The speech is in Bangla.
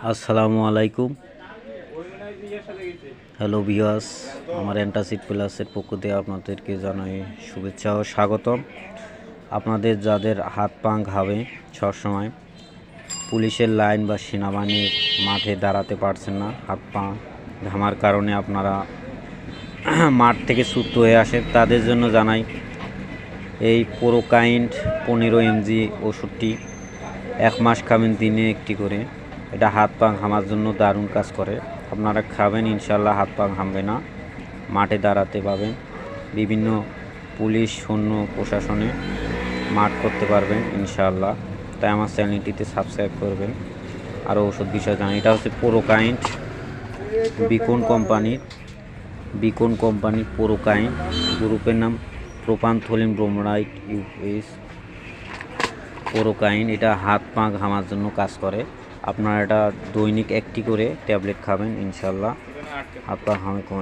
আসসালামু আলাইকুম। হ্যালো ভিউয়ার্স, আমার অ্যান্টাসিড প্লাসের পক্ষ থেকে আপনাদেরকে জানাই শুভেচ্ছা ও স্বাগতম। আপনাদের যাদের হাত পা ঘামে সবসময় পুলিশের লাইন বা সেনাবাহিনীর মাঠে দাঁড়াতে পারছেন না, হাত পা ঘামার কারণে আপনারা মাঠ থেকে ছুট হয়ে আসেন, তাদের জন্য জানাই এই প্রোকাইন্ড 15 mg ওষুধটি 1 মাস খাবেন, দিনে একটি করে। এটা হাত পা ঘামার জন্য দারুণ কাজ করে। আপনারা খাবেন, ইনশাল্লাহ হাত পা ঘামবে না, মাঠে দাঁড়াতে পাবেন, বিভিন্ন পুলিশ সৈন্য প্রশাসনে মাঠ করতে পারবেন ইনশাআল্লাহ। তাই আমার চ্যানেলটিতে সাবস্ক্রাইব করবেন। আরও ওষুধ বিষয় জানেন। এটা হচ্ছে প্রোকাইন্ড, বিকন কোম্পানির প্রোকাইন্ড, গ্রুপের নাম প্রোপানথলিন ব্রোমাইড ইউএস প্রোকাইন। এটা হাত পা ঘামার জন্য কাজ করে। আপনারা এটা দৈনিক একটি করে ট্যাবলেট খাবেন, ইনশাল্লাহ হাত পা ঘামে কমে।